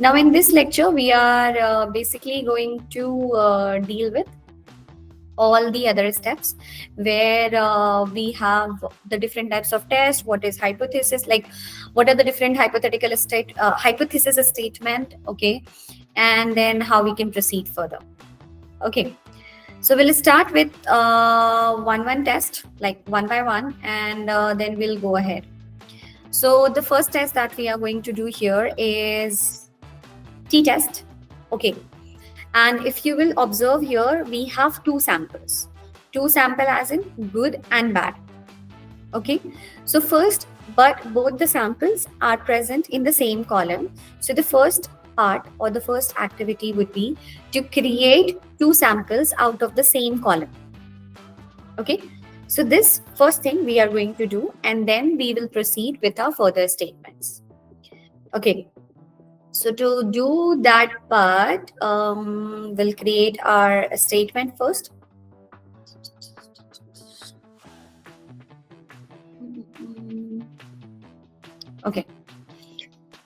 Now in this lecture, we are basically going to deal with all the other steps where we have the different types of tests, what is hypothesis, like what are the different hypothetical hypothesis statement, okay, and then how we can proceed further. Okay, so we'll start with one test, like one by one, and then we'll go ahead. So the first test that we are going to do here is t-test. Okay, and if you will observe here, we have two samples. Two sample as in good and bad. Okay, so first, but both the samples are present in the same column. So the first part or the first activity would be to create two samples out of the same column. Okay, so this first thing we are going to do, and then we will proceed with our further statements. Okay, so to do that part, we'll create our statement first. Okay,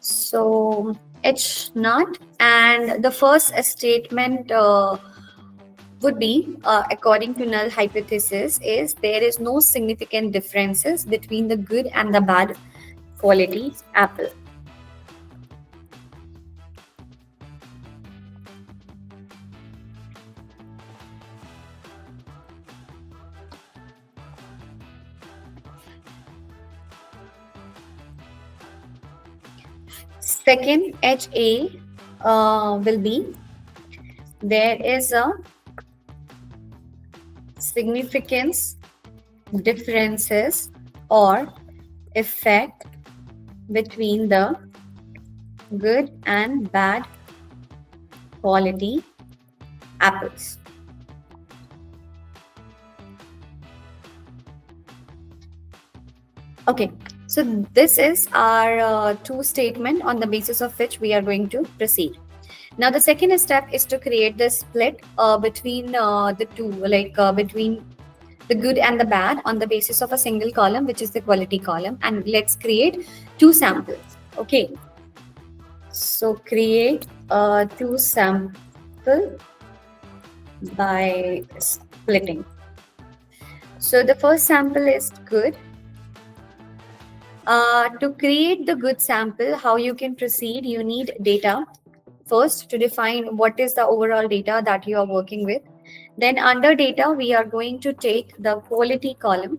so H naught, and the first statement would be, according to null hypothesis, is there is no significant differences between the good and the bad quality apple. Second HA will be there is a significance differences or effect between the good and bad quality apples. Okay, so this is our two statement on the basis of which we are going to proceed. Now the second step is to create the split between the two, like between the good and the bad on the basis of a single column, which is the quality column, and let's create two samples. Okay, so create two sample by splitting. So the first sample is good. To create the good sample, how you can proceed, you need data first to define what is the overall data that you are working with. Then under data, we are going to take the quality column.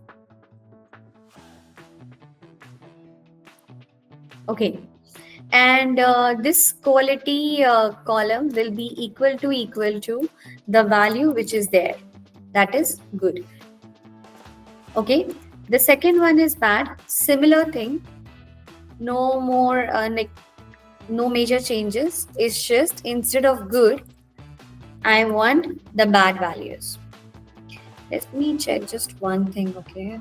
Okay, and this quality column will be equal to the value which is there, that is good. Okay, the second one is bad. Similar thing, no more no major changes. It's just instead of good, I want the bad values. Let me check just one thing. Okay,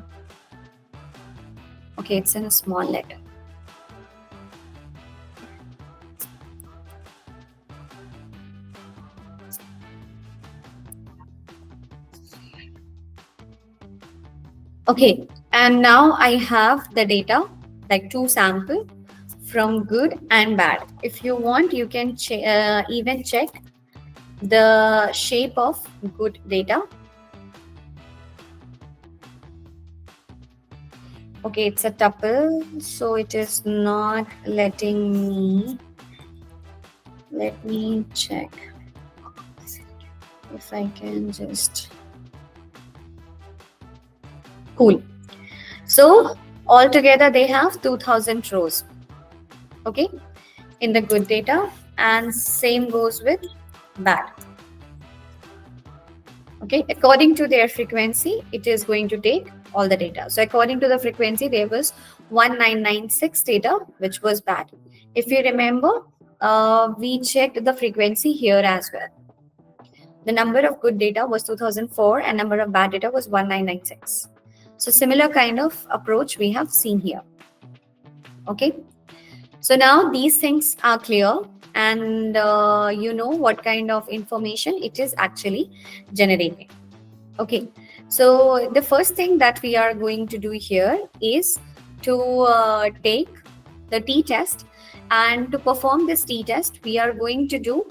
it's in a small letter. Okay, and now I have the data, like two sample from good and bad. If you want, you can even check the shape of good data. Okay, it's a tuple, so it is not letting me. Let me check if I can just. Cool. So altogether they have 2000 rows. Okay, in the good data, and same goes with bad. Okay, according to their frequency, it is going to take all the data. So according to the frequency, there was 1996 data, which was bad. If you remember, we checked the frequency here as well. The number of good data was 2004 and number of bad data was 1996. So similar kind of approach we have seen here. Okay, so now these things are clear, and you know what kind of information it is actually generating. Okay, so the first thing that we are going to do here is to take the t-test And to perform this t-test, we are going to do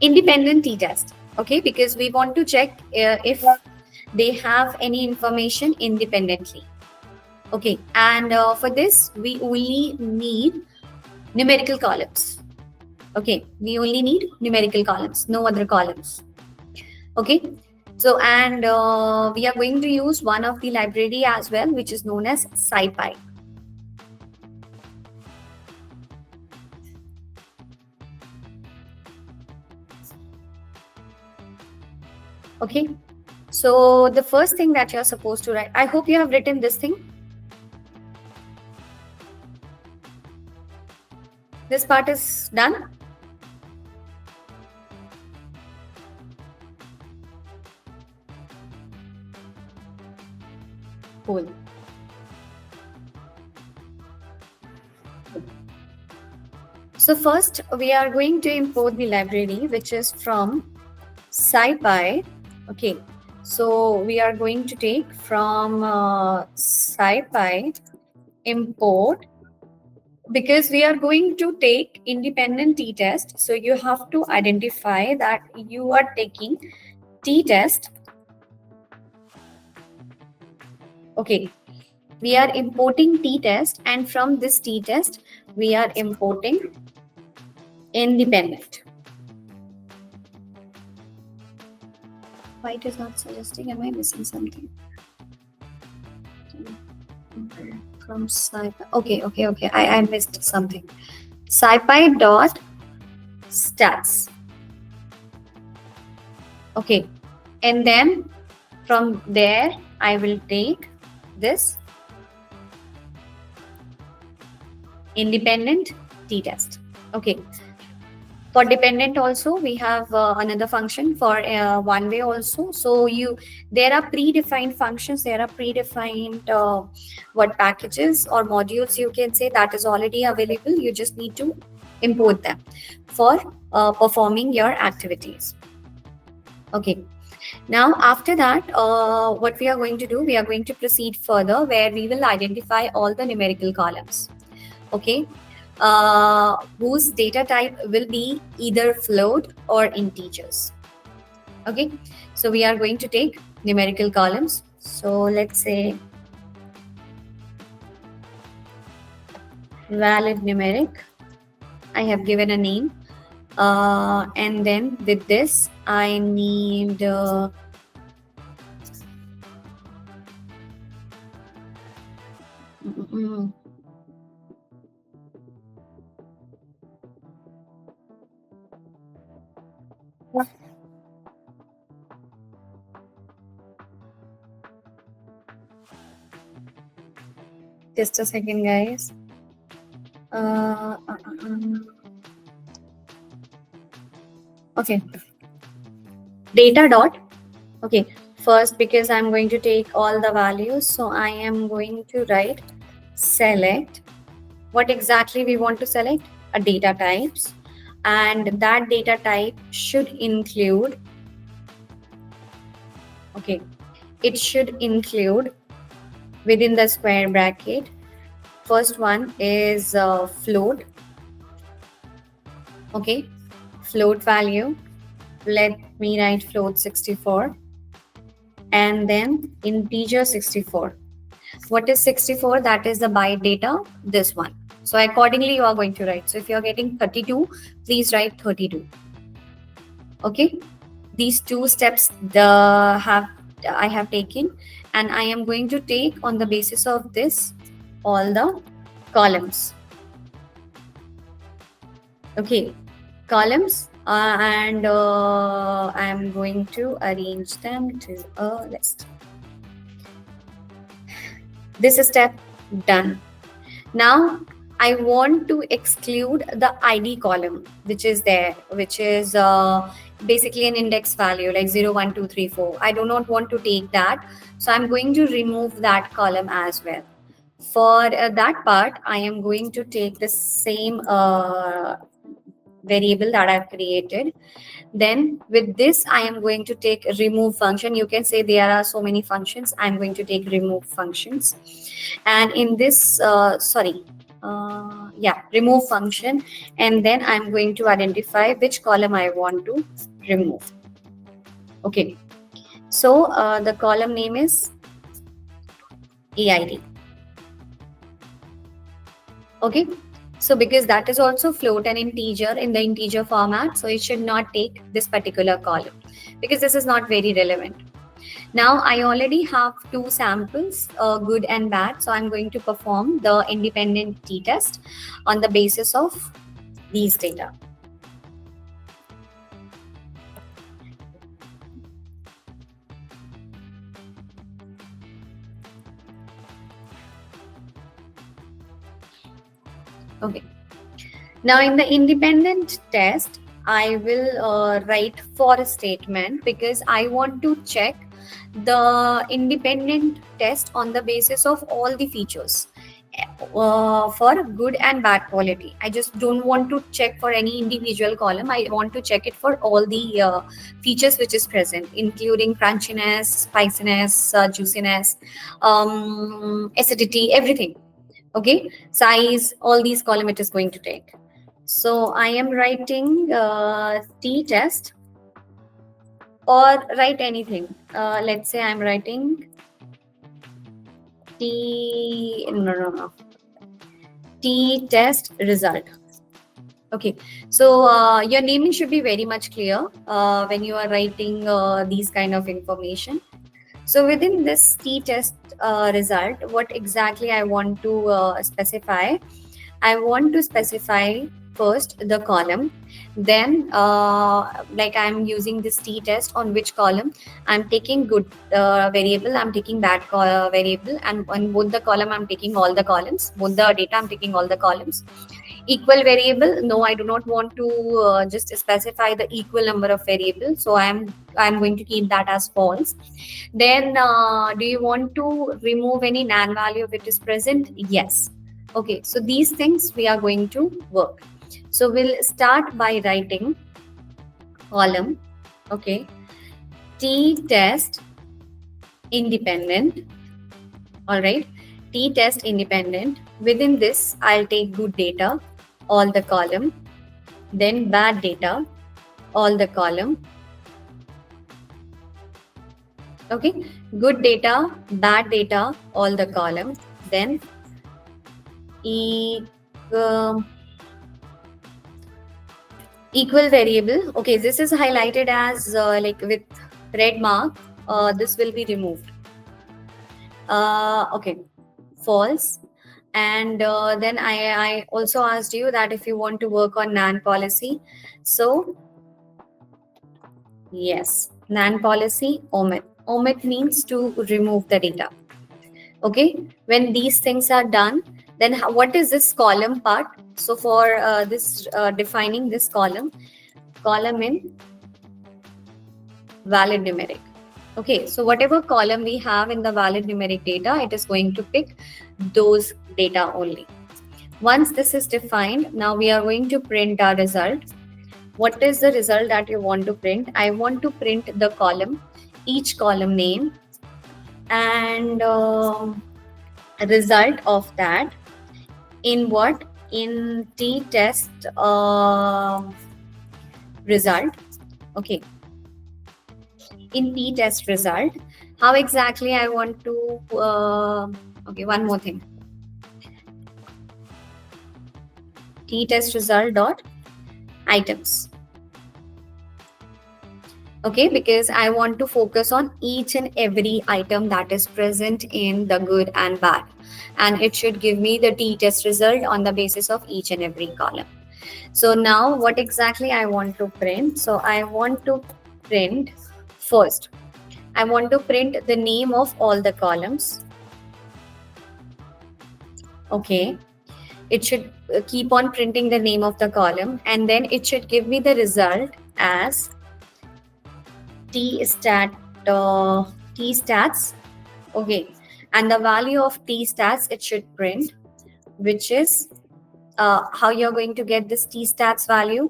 independent t-test, okay, because we want to check if they have any information independently. Okay, and for this, we only need numerical columns. Okay, we only need numerical columns, no other columns. Okay, so and we are going to use one of the library as well, which is known as SciPy. Okay, so the first thing that you're supposed to write, I hope you have written this thing. This part is done. Cool. So first we are going to import the library, which is from SciPy. Okay, so we are going to take from SciPy import, because we are going to take independent t-test. So you have to identify that you are taking t-test. Okay, we are importing t-test, and from this t-test we are importing independent. Why it is not suggesting? Am I missing something? From SciPy. Okay. I missed something. SciPy dot stats. Okay, and then from there I will take this independent t-test. Okay, for dependent also we have another function for one way also. So there are predefined functions, there are predefined what packages or modules you can say that is already available. You just need to import them for performing your activities. Okay, now after that what we are going to do, we are going to proceed further where we will identify all the numerical columns. Okay, whose data type will be either float or integers. Okay, so we are going to take numerical columns. So let's say valid numeric. I have given a name, and then with this I need just a second, guys. Okay, data dot. Okay, first, because I'm going to take all the values, so I am going to write select what exactly we want to select, a data types, and that data type should include, okay, it should include within the square bracket. First one is float. Okay, float value, let me write float 64, and then integer 64. What is 64? That is the byte data, this one. So accordingly you are going to write. So if you are getting 32, please write 32. Okay, these two steps I have taken, and I am going to take on the basis of this all the columns. Okay, columns, and I am going to arrange them to a list. This step done. Now I want to exclude the ID column, which is there, which is basically an index value like 0, 1, 2, 3, 4. I do not want to take that. So I'm going to remove that column as well. For that part, I am going to take the same variable that I've created. Then with this, I am going to take remove function. You can say there are so many functions. I'm going to take remove functions. And in this, remove function. And then I'm going to identify which column I want to remove. Okay. So the column name is EID. Okay. So because that is also float and integer in the integer format, so it should not take this particular column because this is not very relevant. Now I already have two samples, good and bad. So I'm going to perform the independent t-test on the basis of these data. Okay. Now in the independent test, I will write for a statement because I want to check the independent test on the basis of all the features for good and bad quality. I just don't want to check for any individual column. I want to check it for all the features which is present, including crunchiness, spiciness, juiciness, acidity, everything. Okay, size, all these column it is going to take. So I am writing t-test or write anything. Let's say I'm writing t-test result. Okay, so your naming should be very much clear when you are writing these kind of information. So within this t-test result, what exactly I want to specify? I want to specify first the column, then like I'm using this t-test on which column I'm taking good variable, I'm taking bad variable, and on both the column I'm taking all the columns, both the data I'm taking all the columns. Equal variable, no, I do not want to just specify the equal number of variables, so I'm going to keep that as false. Then do you want to remove any nan value if it is present? Yes. Okay, so these things we are going to work. So we'll start by writing column, okay, t-test independent. All right, t-test independent. Within this, I'll take good data, all the column, then bad data, all the column. Okay, good data, bad data, all the column, then equal variable. Okay, this is highlighted as like with red mark. This will be removed. Okay, false. And then I also asked you that if you want to work on NaN policy. So yes, NaN policy, omit. Omit means to remove the data. Okay, when these things are done, then what is this column part? So for this defining this column in valid numeric. Okay, so whatever column we have in the valid numeric data, it is going to pick those data only. Once this is defined, now we are going to print our result. What is the result that you want to print? I want to print the column, each column name, and result of that in what? In t-test result. Okay, in t-test result, how exactly I want to okay, one more thing, t-test result dot items. Okay, because I want to focus on each and every item that is present in the good and bad, and it should give me the t-test result on the basis of each and every column. So now what exactly I want to print? So I want to print first, I want to print the name of all the columns. Okay, it should keep on printing the name of the column, and then it should give me the result as t-stats. Okay, and the value of t-stats it should print, which is how you're going to get this t stats value?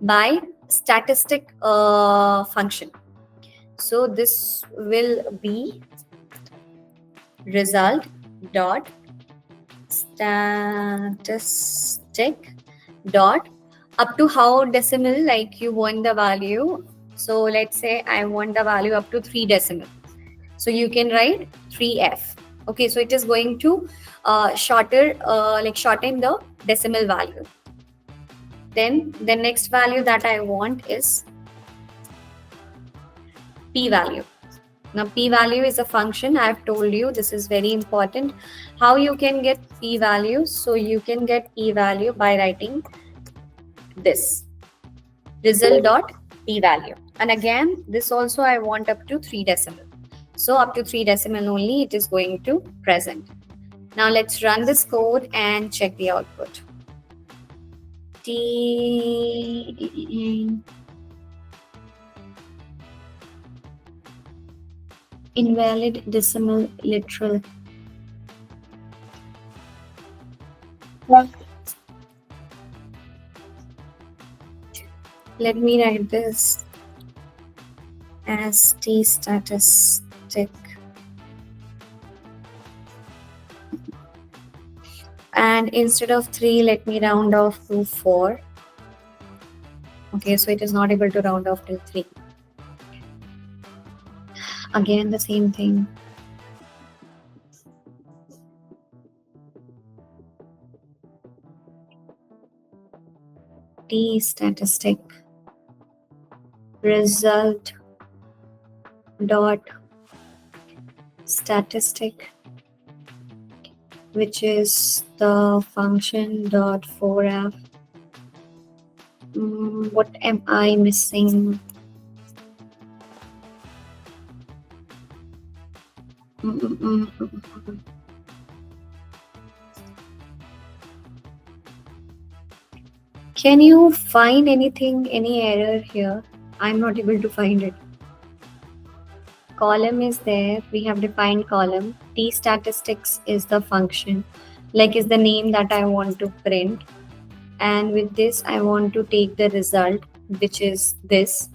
By statistic function. So this will be result dot statistic dot up to how decimal, like you want the value. So let's say I want the value up to 3 decimal. So you can write 3f. Okay, so it is going to shorten the decimal value. Then the next value that I want is p-value. Now p-value is a function. I have told you this is very important. How you can get p-value? So you can get p-value by writing this result dot p-value. And again, this also I want up to 3 decimal. So up to 3 decimal only it is going to present. Now let's run this code and check the output. Invalid decimal literal. Let me write this as t statistic. And instead of 3, let me round off to 4. Okay, so it is not able to round off till 3. Again, the same thing. T statistic result dot statistic, which is the function dot 4f. What am I missing? Can you find anything, any error here? I'm not able to find it. Column is there. We have defined column. T statistics is the function, like is the name that I want to print. And with this, I want to take the result, which is this.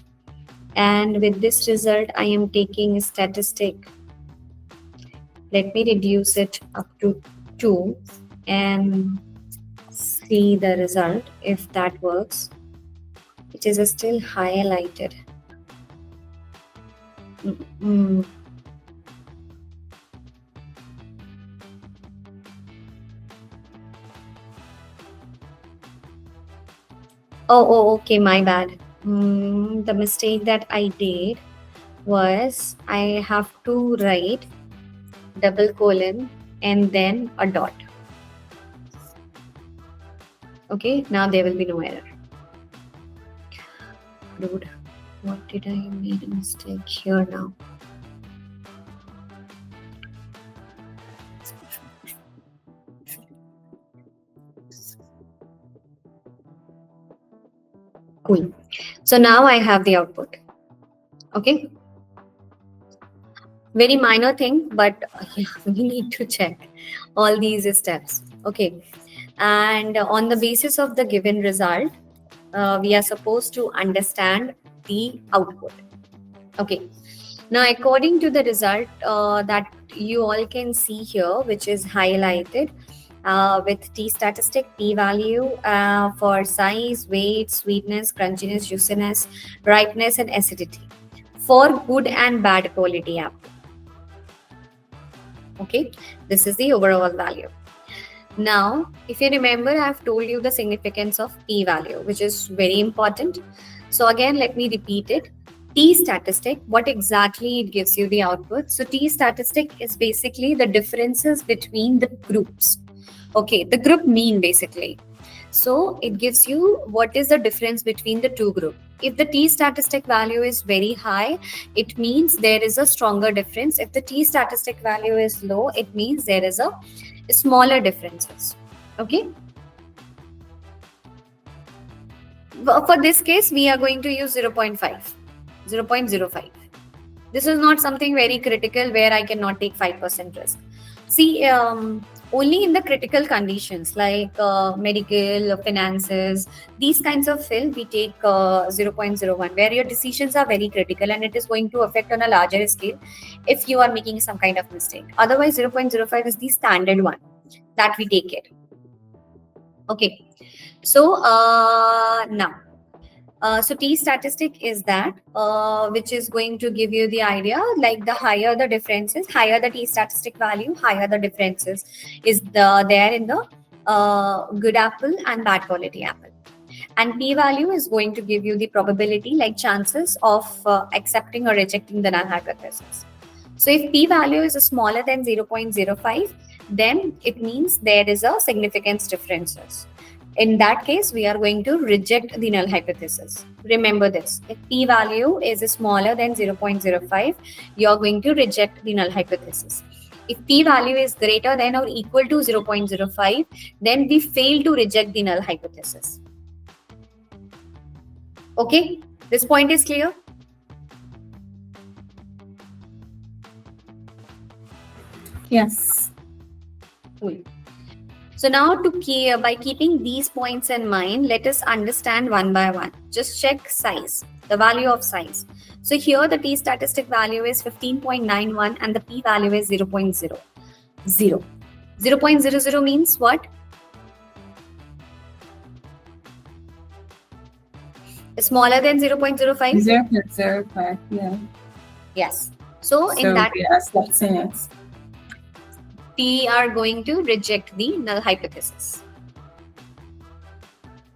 And with this result, I am taking a statistic. Let me reduce it up to 2 and see the result if that works. It is still highlighted. Oh, okay, my bad. The mistake that I did was I have to write double colon and then a dot. Okay, now there will be no error. Dude, what did I make a mistake here now? Cool. So now I have the output. Okay. Very minor thing, but we need to check all these steps. Okay. And on the basis of the given result, we are supposed to understand the output. Okay. Now, according to the result that you all can see here, which is highlighted with t statistic, p value for size, weight, sweetness, crunchiness, juiciness, ripeness, and acidity for good and bad quality apple. Okay, this is the overall value. Now, if you remember, I have told you the significance of p-value, which is very important. So again, let me repeat it. T-statistic, what exactly it gives you the output? So T-statistic is basically the differences between the groups. Okay, the group mean basically. So it gives you what is the difference between the two groups. If the T-statistic value is very high, it means there is a stronger difference. If the T-statistic value is low, it means there is a smaller differences. Okay. For this case, we are going to use 0.5, 0.05. This is not something very critical where I cannot take 5% risk. See, Only in the critical conditions like medical, finances, these kinds of fill, we take 0.01, where your decisions are very critical and it is going to affect on a larger scale if you are making some kind of mistake. Otherwise, 0.05 is the standard one that we take it. Okay. So now, so T statistic is that which is going to give you the idea, like the higher the differences, higher the T statistic value, higher the differences is there in the good apple and bad quality apple. And P value is going to give you the probability, like chances of accepting or rejecting the null hypothesis. So if P value is smaller than 0.05, then it means there is a significance differences. In that case, we are going to reject the null hypothesis. Remember this. If P value is smaller than 0.05, you are going to reject the null hypothesis. If P value is greater than or equal to 0.05, then we fail to reject the null hypothesis. Okay, this point is clear? Yes. Cool. So now by keeping these points in mind, let us understand one by one. Just check size, the value of size. So here the T statistic value is 15.91 and the P value is 0.00. 0.00 means what? Smaller than 0.05? 0.05, yeah. Yes. So in that yes, that's it. We are going to reject the null hypothesis.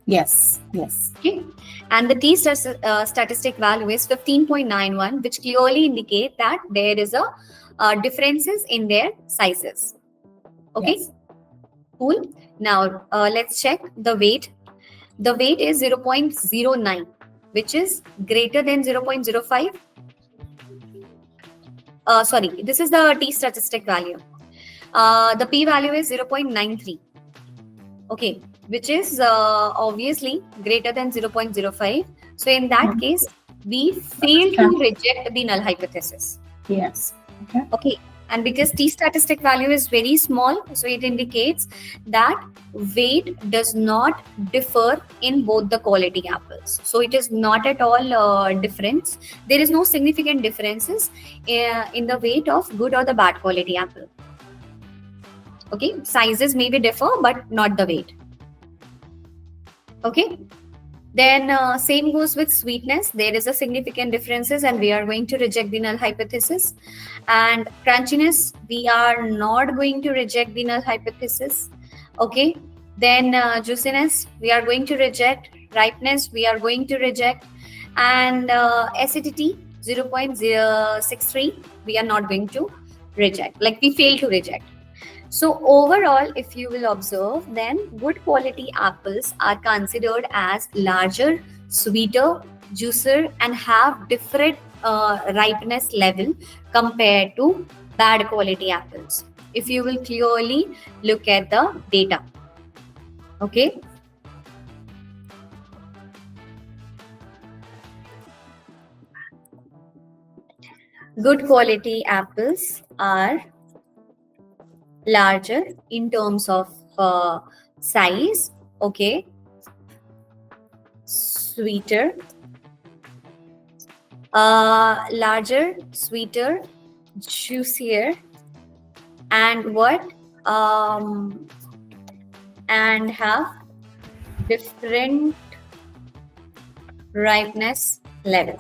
Yes, yes. Okay. And the T statistic value is 15.91, which clearly indicate that there is a differences in their sizes. Okay. Yes. Cool. Now let's check the weight. The weight is 0.09, which is greater than 0.05. Sorry, this is the T statistic value. The P value is 0.93. Okay, which is obviously greater than 0.05. So in that case, we fail to reject the null hypothesis. Yes. Okay. And because T statistic value is very small, so it indicates that weight does not differ in both the quality apples. So it is not at all difference. There is no significant differences in the weight of good or the bad quality apple. Okay, sizes may be differ, but not the weight. Okay. Then same goes with sweetness. There is a significant differences and we are going to reject the null hypothesis. And crunchiness, we are not going to reject the null hypothesis. Okay. Then juiciness, we are going to reject. Ripeness, we are going to reject. And acidity, 0.063, we are not going to reject. Like we fail to reject. So overall, if you will observe, then good quality apples are considered as larger, sweeter, juicier, and have different ripeness level compared to bad quality apples. If you will clearly look at the data. Okay. Good quality apples are larger in terms of size, okay, sweeter, larger, sweeter, juicier, and what and have different ripeness level.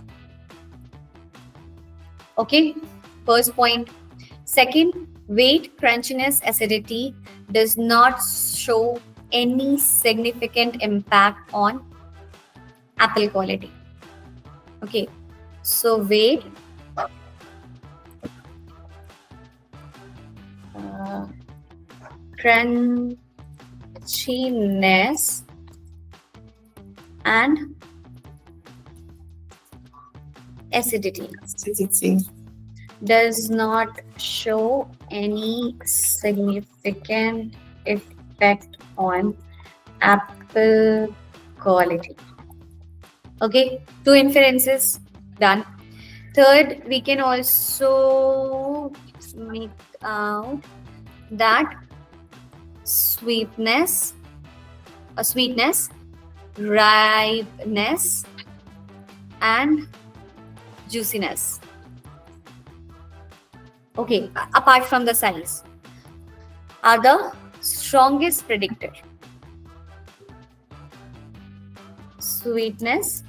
Okay, first point. Second, weight, crunchiness, acidity does not show any significant impact on apple quality. Okay, so weight, crunchiness, and acidity does not show any significant effect on apple quality. Okay, two inferences done. Third, we can also make out that sweetness, ripeness, and juiciness. Okay, apart from the size, are the strongest predictor. Sweetness,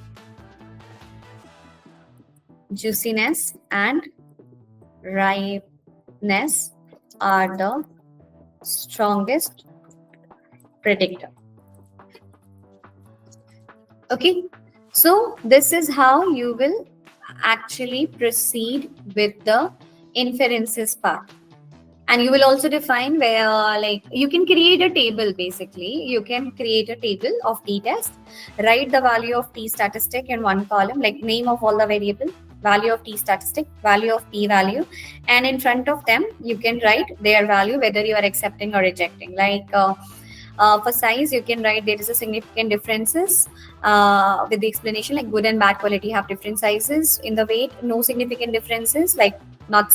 juiciness, and ripeness are the strongest predictor. Okay, so this is how you will actually proceed with the inferences part. And you will also define where, like, you can create a table. Basically, you can create a table of t-test, write the value of t-statistic in one column, like name of all the variable, value of t-statistic, value of p-value, and in front of them, you can write their value, whether you are accepting or rejecting. Like for size, you can write there is a significant differences with the explanation, like good and bad quality have different sizes. In the weight, no significant differences, like not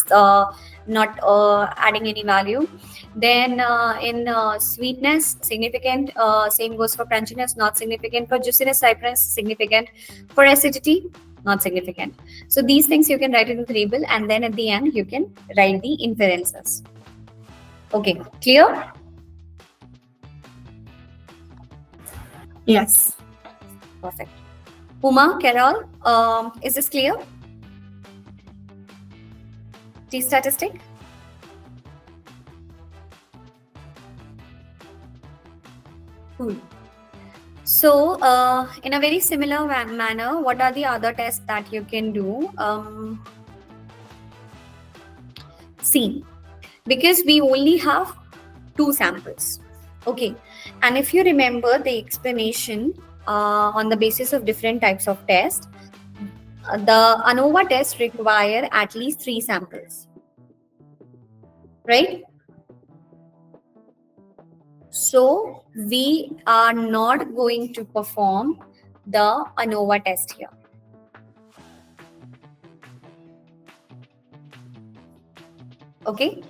adding any value. Then in sweetness, significant, same goes for crunchiness, not significant. For juiciness, ripeness, significant. For acidity, not significant. So these things you can write in the table, and then at the end you can write the inferences. Okay, clear? Yes. Perfect. Uma, Carol, is this clear? T-statistic? Cool. So, in a very similar manner, what are the other tests that you can do? See, because we only have 2 samples. Okay, and if you remember the explanation on the basis of different types of tests, the ANOVA test require at least 3 samples, right? So we are not going to perform the ANOVA test here. Okay.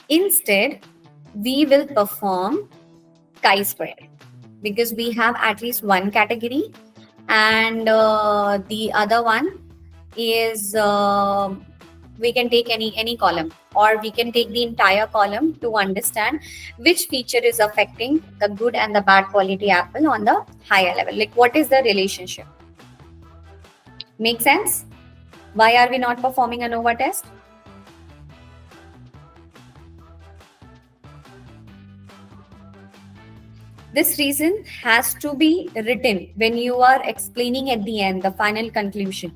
Instead, we will perform chi-square, because we have at least one category, and the other one is we can take any column, or we can take the entire column to understand which feature is affecting the good and the bad quality apple on the higher level. Like, what is the relationship? Make sense? Why are we not performing an ANOVA test? This reason has to be written when you are explaining at the end, the final conclusion.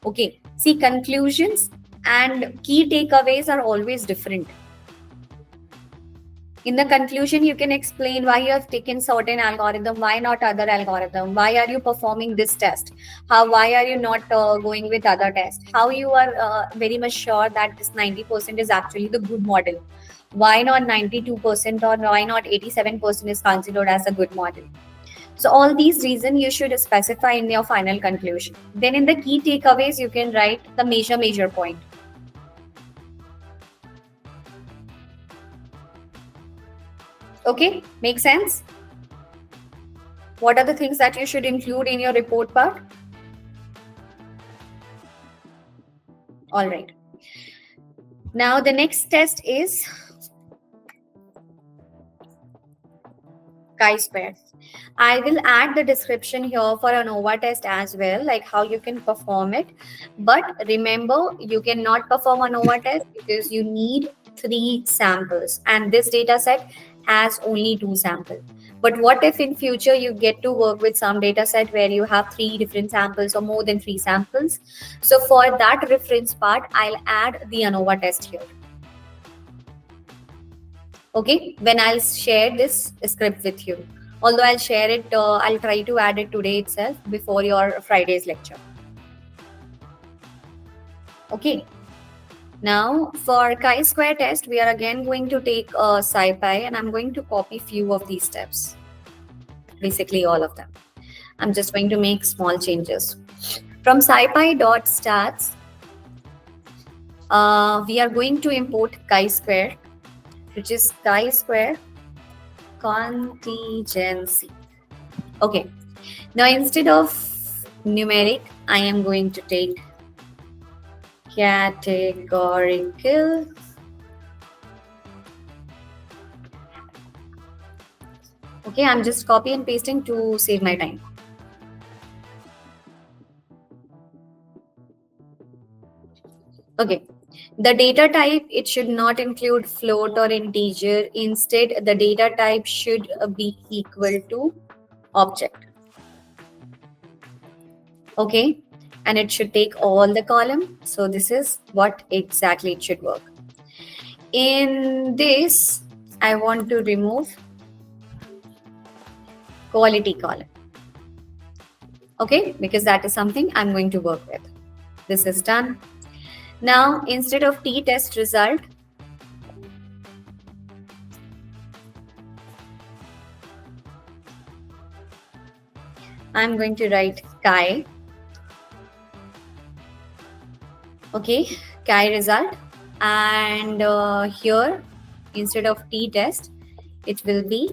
Okay, see, conclusions and key takeaways are always different. In the conclusion, you can explain why you have taken certain algorithm, why not other algorithm, why are you performing this test, why are you not going with other tests, how you are very much sure that this 90% is actually the good model, why not 92% or why not 87% is considered as a good model. So all these reasons you should specify in your final conclusion. Then in the key takeaways, you can write the major point. Okay, make sense? What are the things that you should include in your report part? All right. Now the next test is chi-square. I will add the description here for ANOVA test as well, like how you can perform it. But remember, you cannot perform ANOVA test because you need 3 samples, and this data set has only 2 samples. But what if in future you get to work with some data set where you have 3 different samples or more than 3 samples? So for that reference part, I'll add the ANOVA test here. Okay, when I'll share this script with you. Although I'll share it, I'll try to add it today itself before your Friday's lecture. Okay. Now for chi-square test, we are again going to take SciPy, and I'm going to copy few of these steps. Basically all of them. I'm just going to make small changes. From SciPy.stats, we are going to import chi-square, which is chi-square contingency. Okay. Now instead of numeric, I am going to take categorical. Okay, I'm just copy and pasting to save my time. Okay. The data type, it should not include float or integer. Instead, the data type should be equal to object. Okay. And it should take all the column. So this is what exactly it should work. In this, I want to remove quality column. Okay, because that is something I'm going to work with. This is done. Now, instead of t-test result, I'm going to write chi. Okay, chi result. And here, instead of t-test, it will be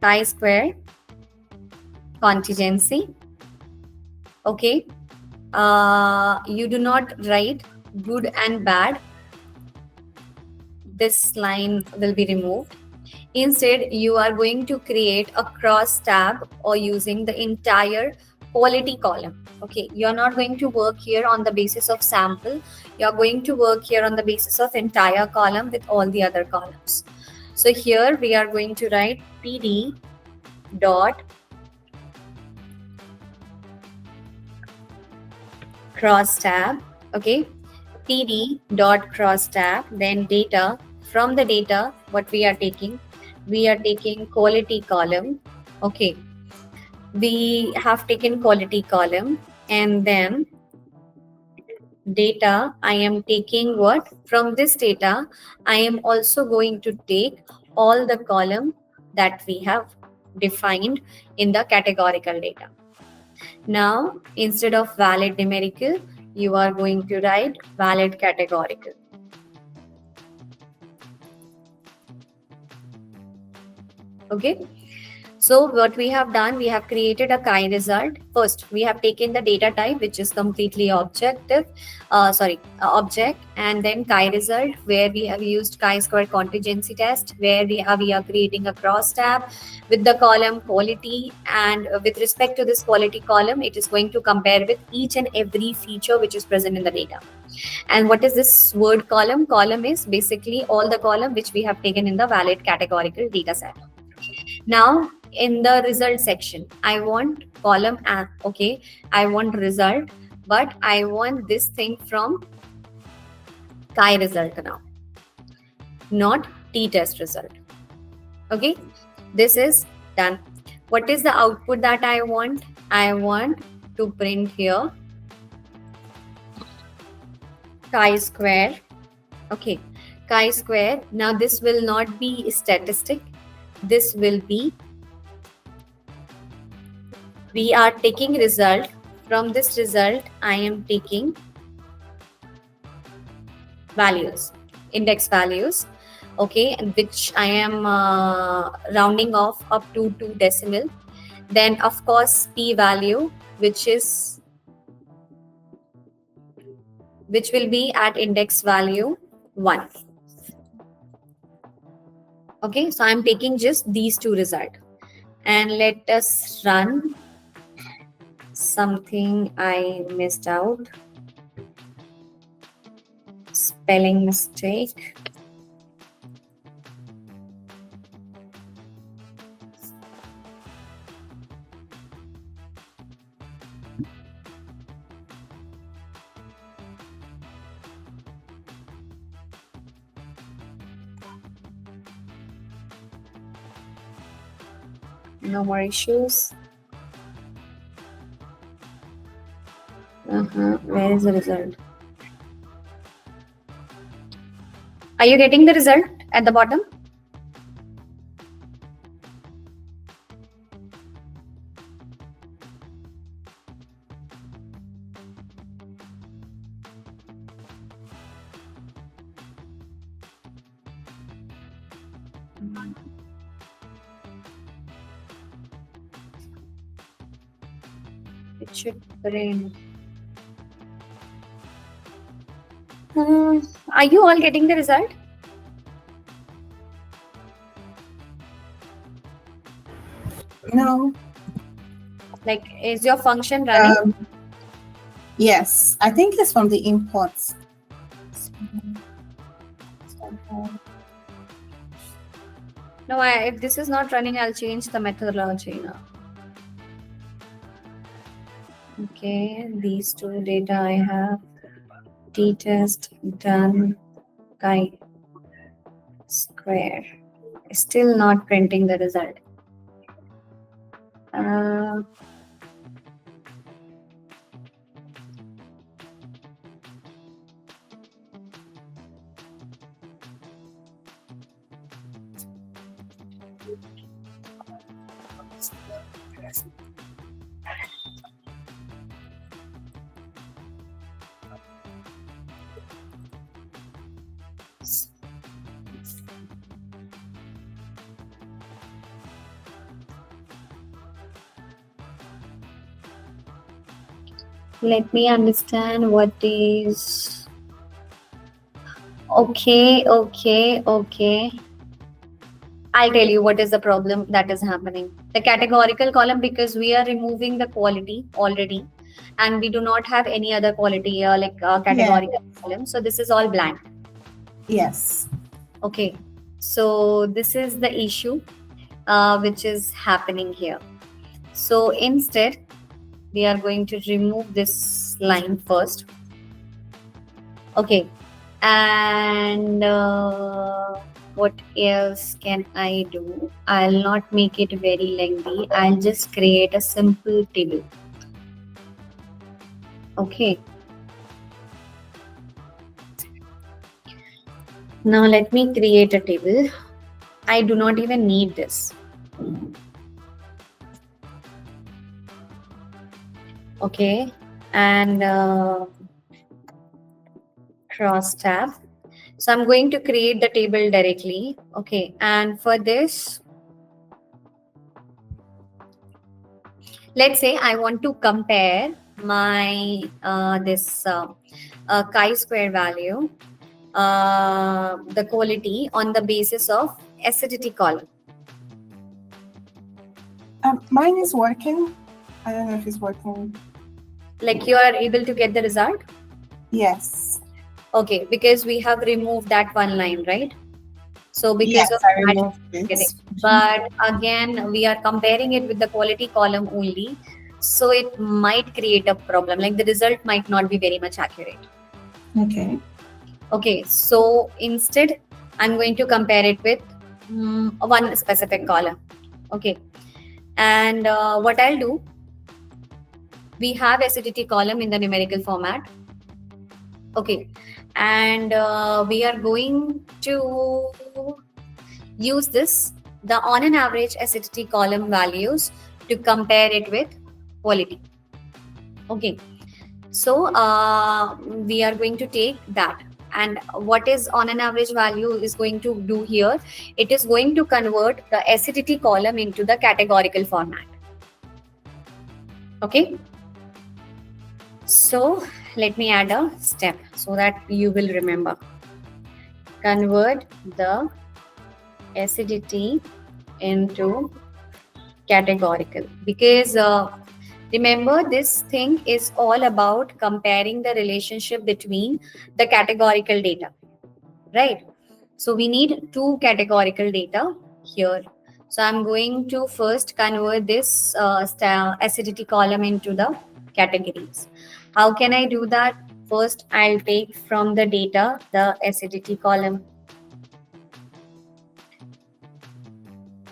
chi-square contingency. Okay, you do not write good and bad. This line will be removed. Instead, you are going to create a cross tab or using the entire quality column. Okay, you're not going to work here on the basis of sample. You're going to work here on the basis of entire column with all the other columns. So here we are going to write PD dot cross tab. Okay, PD dot cross tab, then data. From the data, what we are taking quality column. Okay, we have taken quality column, and then data, I am taking what? From this data, I am also going to take all the column that we have defined in the categorical data. Now, instead of valid numerical, you are going to write valid categorical. Okay. So what we have done, we have created a chi result. First, we have taken the data type, which is completely object, and then chi result, where we have used chi-square contingency test, where we are creating a cross tab with the column quality, and with respect to this quality column, it is going to compare with each and every feature which is present in the data. And what is this word column? Column is basically all the column which we have taken in the valid categorical data set. Now, in the result section, I want column and okay, I want result, but I want this thing from chi result now, not t-test result. Okay, this is done. What is the output that I want? I want to print here chi-square. Okay, chi-square. Now this will not be statistic. This will be, we are taking result. From this result, I am taking values, index values, okay, which I am rounding off up to 2 decimal. Then of course p-value, which will be at index value 1. Okay, so I'm taking just these two results. And let us run. Something I missed out. Spelling mistake. No more issues. Where is the result? Are you getting the result at the bottom? it should print. Are you all getting the result? No. Like, is your function running? Yes, I think it's from the imports. No, if this is not running, I'll change the methodology now. Okay, these two data I have. T-test done chi-square. Still not printing the result. Let me understand what is. Okay. I'll tell you what is the problem that is happening. The categorical column, because we are removing the quality already, and we do not have any other quality categorical column. So this is all blank. Yes. Okay. So this is the issue which is happening here. So instead, we are going to remove this line first. Okay. And what else can I do? I'll not make it very lengthy. I'll just create a simple table. Okay. Now let me create a table. I do not even need this. Okay. And cross tab. So I'm going to create the table directly. Okay. And for this, let's say I want to compare my this chi-square value, the quality on the basis of acidity column. Mine is working. I don't know if it's working. Like, you are able to get the result? Yes. Okay, because we have removed that one line, right? So because Yes, of I that, removed it. but again, we are comparing it with the quality column only. So it might create a problem. Like, the result might not be very much accurate. Okay. Okay, so instead, I'm going to compare it with one specific column. Okay, and what I'll do, we have acidity column in the numerical format. Okay, and we are going to use the on an average acidity column values to compare it with quality. Okay, so we are going to take that. And what is on an average value is going to do here? It is going to convert the acidity column into the categorical format. Okay. So let me add a step so that you will remember. Convert the acidity into categorical, because remember, this thing is all about comparing the relationship between the categorical data, right? So we need two categorical data here. So I'm going to first convert this acidity column into the categories. How can I do that? First, I'll take from the data the acidity column.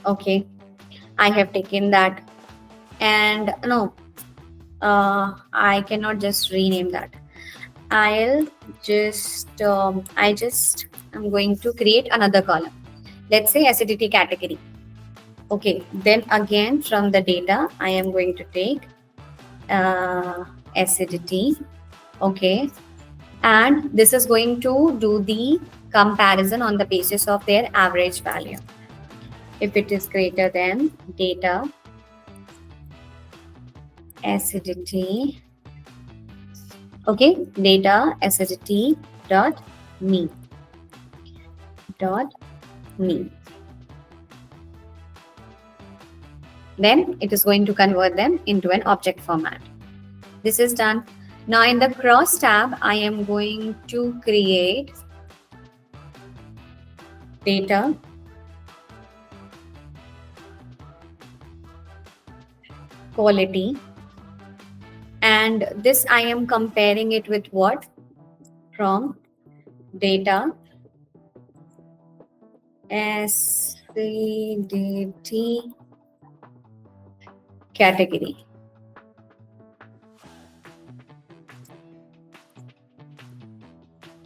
Okay, I have taken that. And no, I cannot just rename that. I'm going to create another column. Let's say acidity category. Okay, then again from the data, I am going to take acidity. Okay, and this is going to do the comparison on the basis of their average value. If it is greater than data acidity. Okay, data acidity dot me dot me. Then it is going to convert them into an object format. This is done. Now in the cross tab, I am going to create data quality, and this I am comparing it with what? From data acidity category.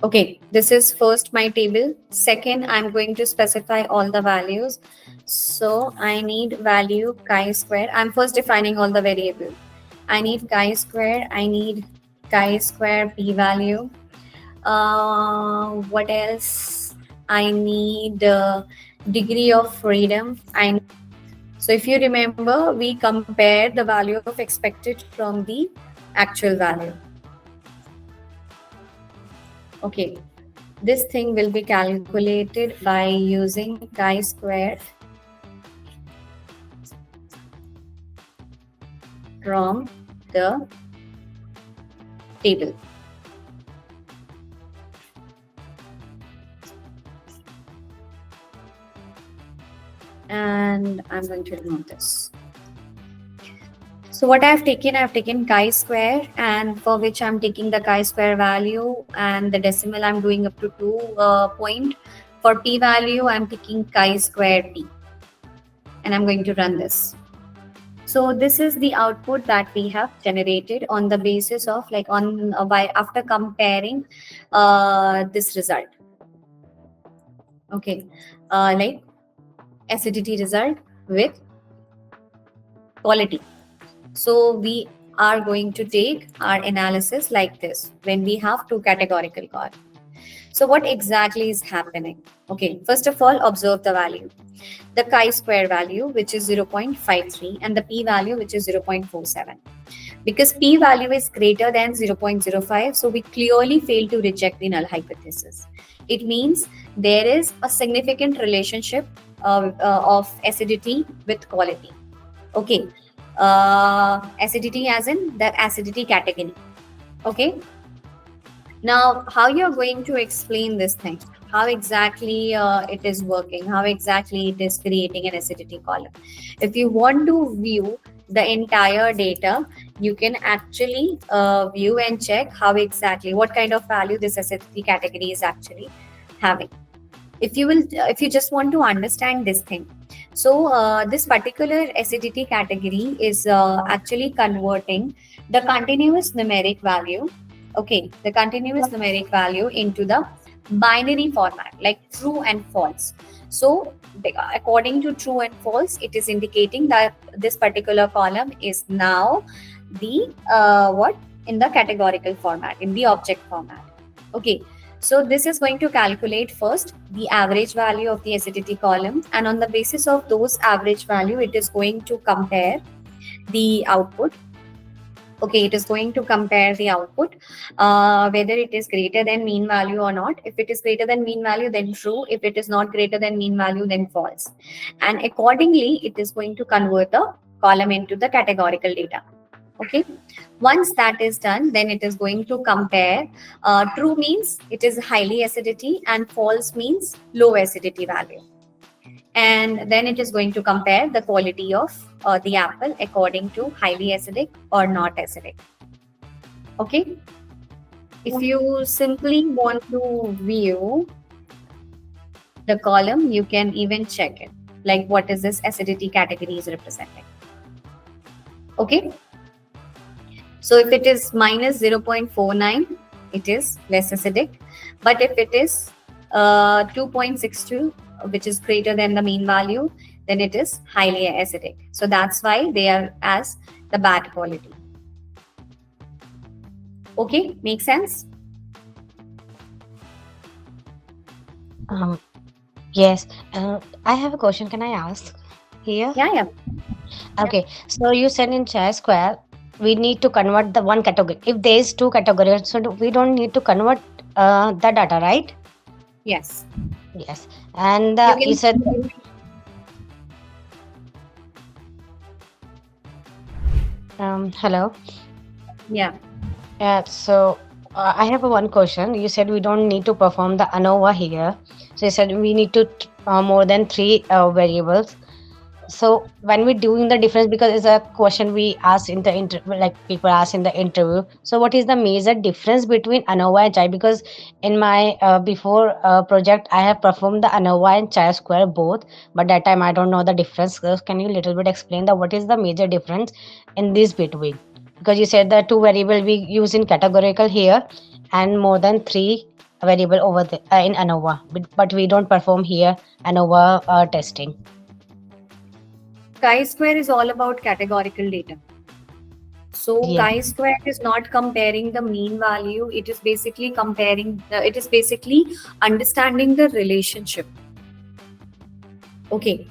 Okay, this is first my table. Second, I'm going to specify all the values. So I need value chi-square. I'm first defining all the variables. I need chi-square. I need chi-square p-value. What else? I need degree of freedom. So if you remember, we compare the value of expected from the actual value. Okay, this thing will be calculated by using chi-square from the table. And I'm going to remove this. So what I've taken chi-square, and for which I'm taking the chi-square value, and the decimal I'm doing up to 2 point. For p-value, I'm taking chi-square p, and I'm going to run this. So this is the output that we have generated on the basis of after comparing this result. Okay, like acidity result with quality. So we are going to take our analysis like this when we have two categorical columns. So what exactly is happening? Okay, first of all, observe the value. The chi-square value, which is 0.53, and the p-value, which is 0.47. Because p-value is greater than 0.05, so we clearly fail to reject the null hypothesis. It means there is a significant relationship of acidity with quality. Okay, acidity as in the acidity category. Okay. Now, how you're going to explain this thing? How exactly it is working? How exactly it is creating an acidity column? If you want to view the entire data, you can actually view and check how exactly what kind of value this acidity category is actually having. If you just want to understand this thing, so this particular acidity category is actually converting the continuous numeric value. Okay, the continuous numeric value into the binary format, like true and false. So according to true and false, it is indicating that this particular column is now the what in the categorical format, in the object format. Okay, so this is going to calculate first the average value of the acidity column, and on the basis of those average value, it is going to compare the output. Okay, it is going to compare the output, whether it is greater than mean value or not. If it is greater than mean value, then true. If it is not greater than mean value, then false. And accordingly, it is going to convert the column into the categorical data. Okay, once that is done, then it is going to compare. True means it is highly acidity, and false means low acidity value. And then it is going to compare the quality of the apple according to highly acidic or not acidic. Okay, if you simply want to view the column, you can even check it, like what is this acidity category is representing. Okay, so if it is minus 0.49, it is less acidic. But if it is 2.62, which is greater than the mean value, then it is highly acidic. So that's why they are as the bad quality. Okay, make sense? Yes. I have a question. Can I ask here? Yeah. Okay. So you said in chi-square, we need to convert the one category. If there is two categories, so we don't need to convert the data, right? Yes. Yes. And You you said, can. hello. Yeah. Yeah, so I have one question. You said we don't need to perform the ANOVA here. So you said we need to more than three variables. So when we're doing the difference, because it's a question we asked in the like people ask in the interview. So what is the major difference between ANOVA and CHAI? Because in my before project, I have performed the ANOVA and CHAI square both, but that time I don't know the difference. So can you little bit explain that what is the major difference in this between? Because you said the two variable we use in categorical here, and more than three variable over the in ANOVA, but we don't perform here ANOVA testing. Chi-square is all about categorical data. So Yeah. chi-square is not comparing the mean value. It is basically comparing. It is basically understanding the relationship. Okay.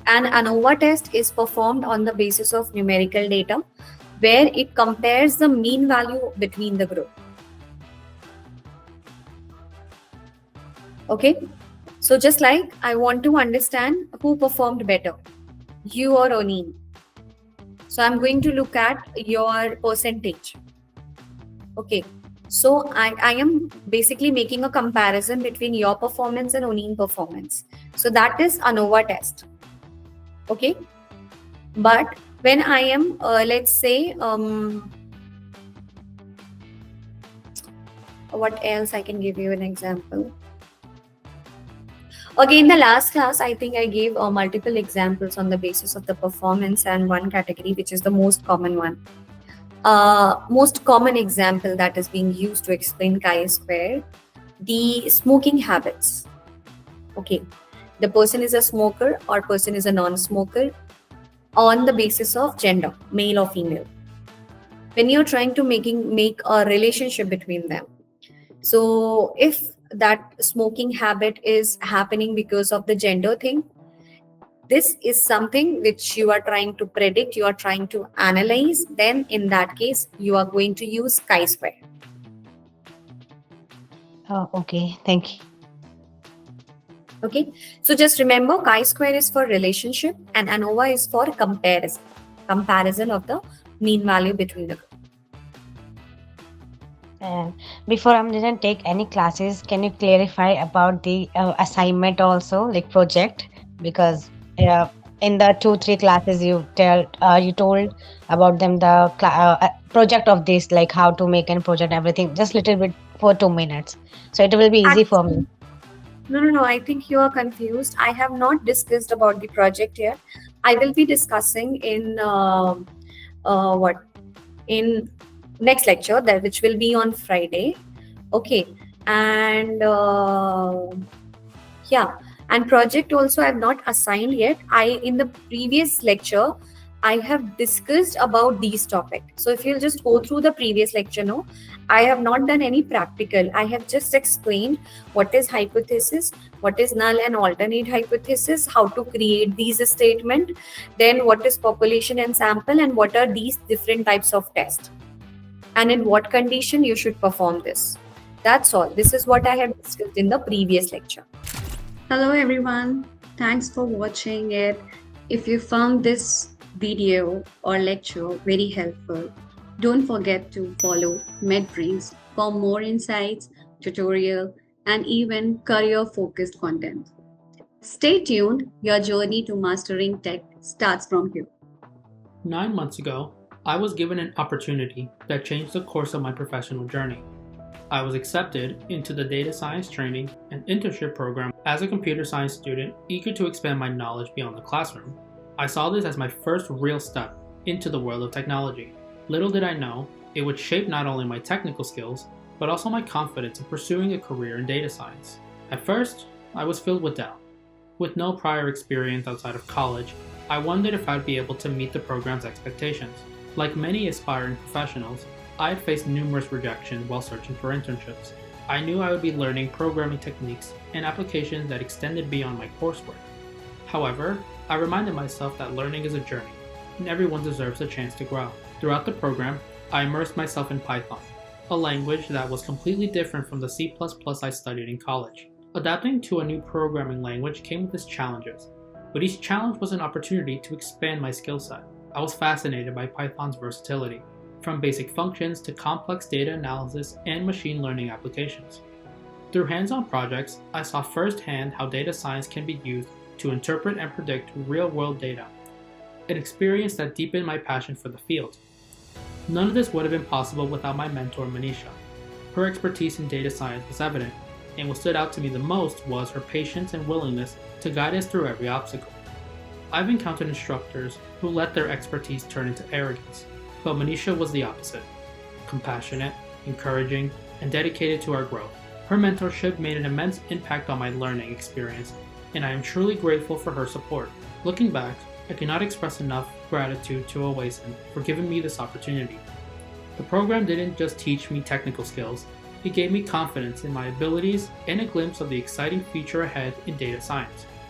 An ANOVA test is performed on the basis of numerical data, where it compares the mean value between the group. Okay. So just like I want to understand who performed better, you or Oneem. So I'm going to look at your percentage. Okay. So I am basically making a comparison between your performance and Oneem performance. So that is ANOVA test. Okay. But when I am, let's say, what else I can give you an example? Okay, in the last class, I think I gave multiple examples on the basis of the performance and one category, which is the most common one. Most common example that is being used to explain chi-square, the smoking habits. Okay, the person is a smoker or person is a non-smoker on the basis of gender, male or female. When you're trying to make a relationship between them. So if that smoking habit is happening because of the gender thing, this is something which you are trying to predict, you are trying to analyze, then in that case, you are going to use chi-square. Oh, okay. Thank you. Okay. So just remember, chi-square is for relationship and ANOVA is for comparison of the mean value between the group. And before I'm didn't take any classes, can you clarify about the assignment also, like project? Because in the 2-3 classes you told about them the project of this, like how to make a project, everything, just little bit for 2 minutes, so it will be easy for me. No. I think you are confused. I have not discussed about the project yet. I will be discussing in what in next lecture, that which will be on Friday. Okay, and yeah, and project also I have not assigned yet. In the previous lecture I have discussed about these topics. So if you'll just go through the previous lecture, no, I have not done any practical. I have just explained what is hypothesis, what is null and alternate hypothesis, how to create these statement, then what is population and sample, and what are these different types of tests, and in what condition you should perform this. That's all. This is what I have discussed in the previous lecture. Hello everyone, thanks for watching it. If you found this video or lecture very helpful, don't forget to follow MedBrains for more insights, tutorial, and even career-focused content. Stay tuned, your journey to mastering tech starts from here. 9 months ago, I was given an opportunity that changed the course of my professional journey. I was accepted into the data science training and internship program as a computer science student, eager to expand my knowledge beyond the classroom. I saw this as my first real step into the world of technology. Little did I know, it would shape not only my technical skills, but also my confidence in pursuing a career in data science. At first, I was filled with doubt. With no prior experience outside of college, I wondered if I'd be able to meet the program's expectations. Like many aspiring professionals, I had faced numerous rejections while searching for internships. I knew I would be learning programming techniques and applications that extended beyond my coursework. However, I reminded myself that learning is a journey. and everyone deserves a chance to grow. Throughout the program, I immersed myself in Python, a language that was completely different from the C++ I studied in college. Adapting to a new programming language came with its challenges, but each challenge was an opportunity to expand my skill set. I was fascinated by Python's versatility, from basic functions to complex data analysis and machine learning applications. Through hands-on projects, I saw firsthand how data science can be used to interpret and predict real-world data, an experience that deepened my passion for the field. None of this would have been possible without my mentor Manisha. Her expertise in data science was evident, and what stood out to me the most was her patience and willingness to guide us through every obstacle. I've encountered instructors who let their expertise turn into arrogance, but Manisha was the opposite: compassionate, encouraging, and dedicated to our growth. Her mentorship made an immense impact on my learning experience, and I am truly grateful for her support. Looking back, I cannot express enough gratitude to Oasin for giving me this opportunity. The program didn't just teach me technical skills, it gave me confidence in my abilities and a glimpse of the exciting future ahead in data science.